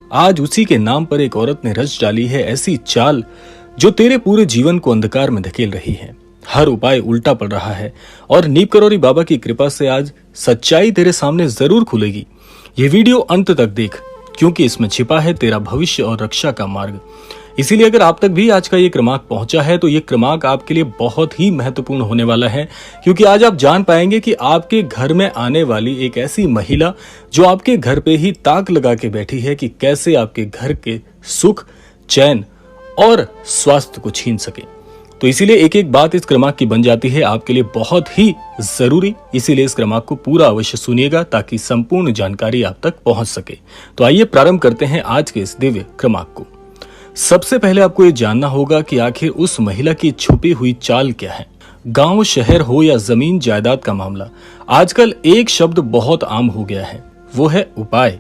आज उसी के नाम पर एक औरत ने रच डाली है ऐसी चाल जो तेरे पूरे जीवन को अंधकार में धकेल रही है। हर उपाय उल्टा पड़ रहा है और नीम करौरी बाबा की कृपा से आज सच्चाई तेरे सामने जरूर खुलेगी। ये वीडियो अंत तक देख, क्योंकि इसमें छिपा है तेरा भविष्य और रक्षा का मार्ग। इसीलिए अगर आप तक भी आज का ये क्रमांक पहुंचा है तो ये क्रमांक आपके लिए बहुत ही महत्वपूर्ण होने वाला है, क्योंकि आज आप जान पाएंगे कि आपके घर में आने वाली एक ऐसी महिला जो आपके घर पे ही ताक लगा के बैठी है कि कैसे आपके घर के सुख, चैन और स्वास्थ्य को छीन सके। तो इसीलिए एक एक बात इस क्रमांक की बन जाती है आपके लिए बहुत ही जरूरी। इसीलिए इस क्रमांक को पूरा अवश्य सुनिएगा ताकि संपूर्ण जानकारी आप तक पहुंच सके। तो आइए प्रारंभ करते हैं आज के इस दिव्य क्रमांक को। सबसे पहले आपको ये जानना होगा कि आखिर उस महिला की छुपी हुई चाल क्या है। गांव, शहर हो या जमीन जायदाद का मामला, आजकल एक शब्द बहुत आम हो गया है, वो है उपाय।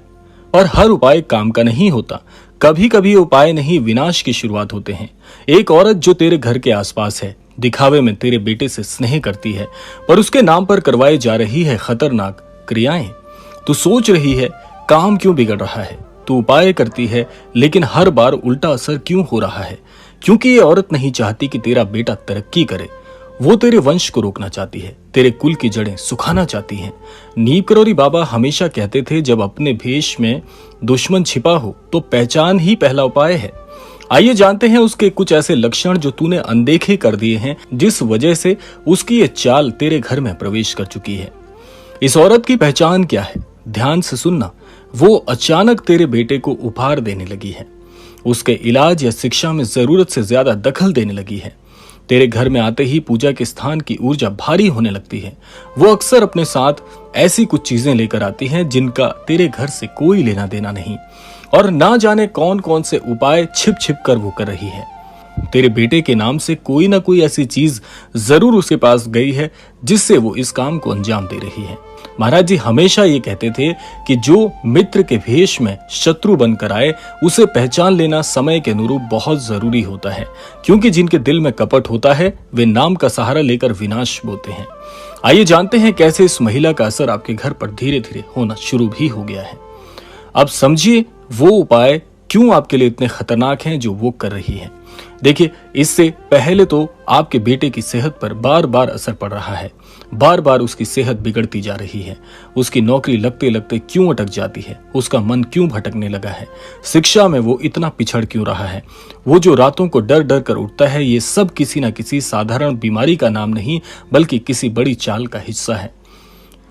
और हर उपाय काम का नहीं होता। कभी कभी उपाय नहीं, विनाश की शुरुआत होते हैं। एक औरत जो तेरे घर के आसपास है, दिखावे में तेरे बेटे से स्नेह करती है, पर उसके नाम पर करवाई जा रही है खतरनाक क्रियाएं। तू सोच रही है काम क्यों बिगड़ रहा है, तू उपाय करती है लेकिन हर बार उल्टा असर क्यों हो रहा है। क्योंकि ये औरत नहीं चाहती कि तेरा बेटा तरक्की करे, वो तेरे वंश को रोकना चाहती है, तेरे कुल की जड़ें सुखाना चाहती हैं। नीम करौरी बाबा हमेशा कहते थे जब अपने भेष में दुश्मन छिपा हो तो पहचान ही पहला उपाय है। आइए जानते हैं उसके कुछ ऐसे लक्षण जो तूने अनदेखे कर दिए हैं, जिस वजह से उसकी ये चाल तेरे घर में प्रवेश कर चुकी है। इस औरत की पहचान क्या है, ध्यान से सुनना। वो अचानक तेरे बेटे को उपहार देने लगी है, उसके इलाज या शिक्षा में जरूरत से ज्यादा दखल देने लगी है। तेरे घर में आते ही पूजा के स्थान की ऊर्जा भारी होने लगती है। वो अक्सर अपने साथ ऐसी कुछ चीजें लेकर आती हैं जिनका तेरे घर से कोई लेना देना नहीं, और ना जाने कौन कौन से उपाय छिप छिप कर वो कर रही है। तेरे बेटे के नाम से कोई ना कोई ऐसी चीज जरूर उसके पास गई है जिससे वो इस काम को अंजाम दे रही है। महाराज जी हमेशा ये कहते थे कि जो मित्र के भेष में शत्रु बनकर आए उसे पहचान लेना समय के अनुरूप बहुत जरूरी होता है, क्योंकि जिनके दिल में कपट होता है वे नाम का सहारा लेकर विनाश बोते हैं। आइए जानते हैं कैसे इस महिला का असर आपके घर पर धीरे धीरे होना शुरू भी हो गया है। अब समझिए वो उपाय क्यों आपके लिए इतने खतरनाक हैं जो वो कर रही है। देखिए, इससे पहले तो आपके बेटे की सेहत पर बार बार असर पड़ रहा है, बार बार उसकी सेहत बिगड़ती जा रही है। उसकी नौकरी लगते लगते क्यों अटक जाती है, उसका मन क्यों भटकने लगा है, शिक्षा में वो इतना पिछड़ क्यों रहा है, वो जो रातों को डर डर कर उठता है, ये सब किसी न किसी साधारण बीमारी का नाम नहीं बल्कि किसी बड़ी चाल का हिस्सा है।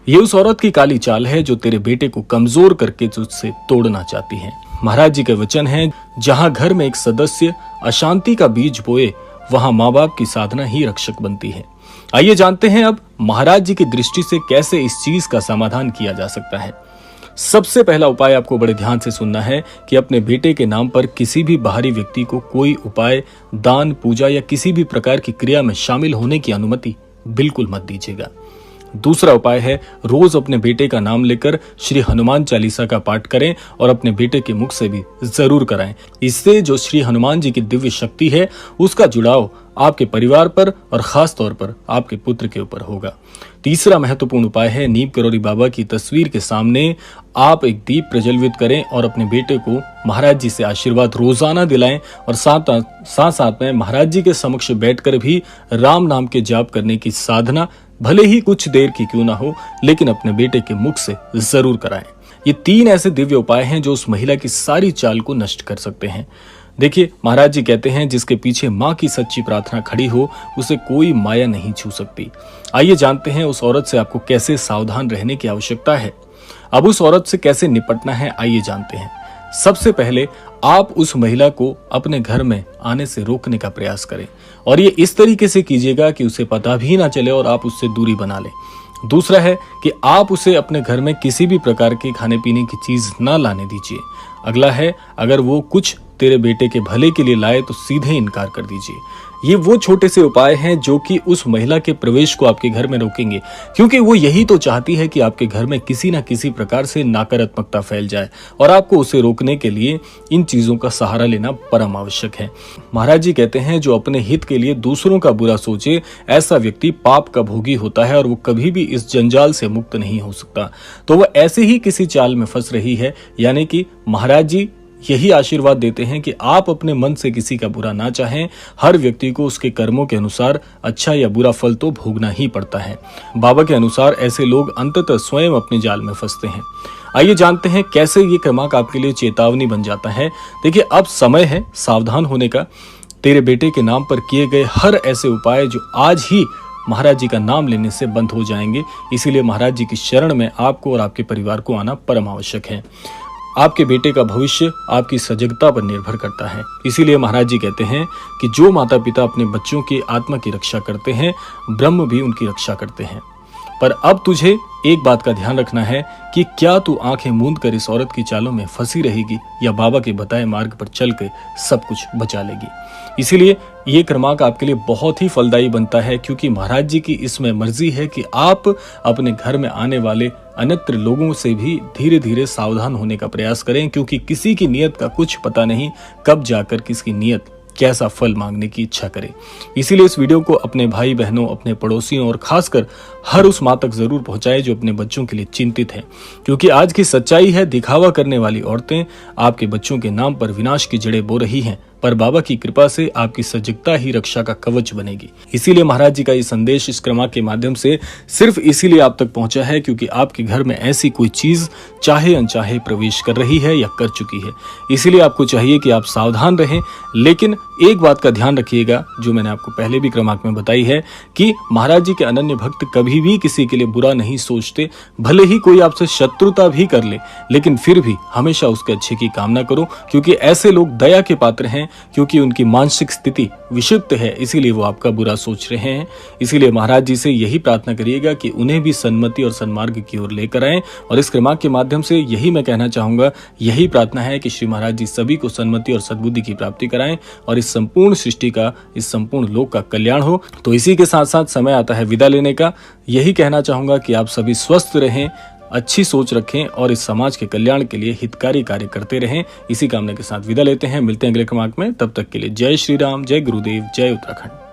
ये उस औरत की काली चाल है जो तेरे बेटे को कमजोर करके तुझसे तोड़ना चाहती है। महाराज जी के वचन हैं, जहां घर में एक सदस्य अशांति का बीज बोए वहां माँ बाप की साधना ही रक्षक बनती है। आइए जानते हैं अब महाराज जी की दृष्टि से कैसे इस चीज का समाधान किया जा सकता है। सबसे पहला उपाय आपको बड़े ध्यान से सुनना है कि अपने बेटे के नाम पर किसी भी बाहरी व्यक्ति को कोई उपाय, दान, पूजा या किसी भी प्रकार की क्रिया में शामिल होने की अनुमति बिल्कुल मत दीजिएगा। दूसरा उपाय है, रोज अपने बेटे का नाम लेकर श्री हनुमान चालीसा का पाठ करें और अपने बेटे के मुख से भी जरूर कराएं। इससे जो श्री हनुमान जी की दिव्य शक्ति है उसका जुड़ाव आपके परिवार पर और खास तौर पर आपके पुत्र के ऊपर होगा। तीसरा महत्वपूर्ण उपाय है, नीम करौरी बाबा की तस्वीर के सामने आप एक दीप प्रज्वलित करें और अपने बेटे को महाराज जी से आशीर्वाद रोजाना दिलाएं, और साथ में महाराज जी के समक्ष बैठकर भी राम नाम के जाप करने की साधना भले ही कुछ देर की क्यों ना हो, लेकिन अपने बेटे के मुख से जरूर कराएं। ये तीन ऐसे दिव्य उपाय हैं जो उस महिला की सारी चाल को नष्ट कर सकते हैं। देखिए, महाराज जी कहते हैं जिसके पीछे माँ की सच्ची प्रार्थना खड़ी हो उसे कोई माया नहीं छू सकती। आइए जानते हैं उस औरत से आपको कैसे सावधान रहने की आवश्यकता है। अब उस औरत से कैसे निपटना है, आइए जानते हैं। सबसे पहले आप उस महिला को अपने घर में आने से रोकने का प्रयास करें, और ये इस तरीके से कीजिएगा कि उसे पता भी ना चले और आप उससे दूरी बना लें। दूसरा है कि आप उसे अपने घर में किसी भी प्रकार की खाने पीने की चीज ना लाने दीजिए। अगला है, अगर वो कुछ तेरे बेटे के भले के लिए लाए तो सीधे इनकार कर दीजिए। ये वो छोटे से उपाय हैं जो कि उस महिला के प्रवेश को आपके घर में रोकेंगे, क्योंकि वो यही तो चाहती है कि आपके घर में किसी न किसी प्रकार से नकारात्मकता फैल जाए, और आपको उसे रोकने के लिए इन चीजों का सहारा लेना परम आवश्यक है। महाराज जी कहते हैं जो अपने हित के लिए दूसरों का बुरा सोचे ऐसा व्यक्ति पाप का भोगी होता है और वो कभी भी इस जंजाल से मुक्त नहीं हो सकता। तो वह ऐसे ही किसी चाल में फंस रही है, यानी कि महाराज जी यही आशीर्वाद देते हैं कि आप अपने मन से किसी का बुरा ना चाहें। हर व्यक्ति को उसके कर्मों के अनुसार अच्छा या बुरा फल तो भोगना ही पड़ता है। बाबा के अनुसार ऐसे लोग अंततः स्वयं अपने जाल में फंसते हैं। आइए जानते हैं कैसे ये क्रमांक आपके लिए चेतावनी बन जाता है। देखिए, अब समय है सावधान होने का। तेरे बेटे के नाम पर किए गए हर ऐसे उपाय जो आज ही महाराज जी का नाम लेने से बंद हो जाएंगे, इसीलिए महाराज जी की शरण में आपको और आपके परिवार को आना परम आवश्यक है। आपके बेटे का भविष्य आपकी सजगता पर निर्भर करता है। इसीलिए महाराज जी कहते हैं कि जो माता पिता अपने बच्चों की आत्मा की रक्षा करते हैं, ब्रह्म भी उनकी रक्षा करते हैं। पर अब तुझे एक बात का ध्यान रखना है कि क्या तू आंखें मूंद कर इस औरत की चालों में फंसी रहेगी या बाबा के बताए मार्ग पर चल के सब कुछ बचा लेगी। इसीलिए ये क्रमांक आपके लिए बहुत ही फलदायी बनता है, क्योंकि महाराज जी की इसमें मर्जी है कि आप अपने घर में आने वाले अन्यत्र लोगों से भी धीरे धीरे सावधान होने का प्रयास करें, क्योंकि किसी की नीयत का कुछ पता नहीं, कब जाकर किसकी नीयत कैसा फल मांगने की इच्छा करे। इसीलिए इस वीडियो को अपने भाई बहनों, अपने पड़ोसियों और खासकर हर उस माँ तक जरूर पहुंचाएं जो अपने बच्चों के लिए चिंतित है, क्योंकि आज की सच्चाई है, दिखावा करने वाली औरतें आपके बच्चों के नाम पर विनाश की जड़ें बो रही हैं, पर बाबा की कृपा से आपकी सजगता ही रक्षा का कवच बनेगी। इसीलिए महाराज जी का ये संदेश इस क्रमांक के माध्यम से सिर्फ इसीलिए आप तक पहुंचा है क्योंकि आपके घर में ऐसी कोई चीज चाहे अनचाहे प्रवेश कर रही है या कर चुकी है। इसीलिए आपको चाहिए कि आप सावधान रहें, लेकिन एक बात का ध्यान रखिएगा जो मैंने आपको पहले भी क्रमांक में बताई है कि महाराज जी के अनन्य भक्त कभी भी किसी के लिए बुरा नहीं सोचते। भले ही कोई आपसे शत्रुता भी कर ले, लेकिन फिर भी हमेशा उसके अच्छे की कामना करो, क्योंकि ऐसे लोग दया के पात्र हैं, क्योंकि उनकी मानसिक स्थिति विषिक्त है, इसीलिए वो आपका बुरा सोच रहे हैं। इसीलिए महाराज जी से यही प्रार्थना करिएगा कि उन्हें भी सन्मति और सन्मार्ग की ओर लेकर आएं। और इस क्रमांक के माध्यम से यही मैं कहना चाहूंगा, यही प्रार्थना है कि श्री महाराज जी सभी को सन्मति और सद्बुद्धि की प्राप्ति कराएं और इस संपूर्ण सृष्टि का, इस संपूर्ण लोक का कल्याण हो। तो इसी के साथ साथ समय आता है विदा लेने का। यही कहना चाहूंगा कि आप सभी स्वस्थ रहें, अच्छी सोच रखें और इस समाज के कल्याण के लिए हितकारी कार्य करते रहें। इसी कामना के साथ विदा लेते हैं। मिलते हैं अगले क्रमांक में। तब तक के लिए जय श्री राम, जय गुरुदेव, जय उत्तराखंड।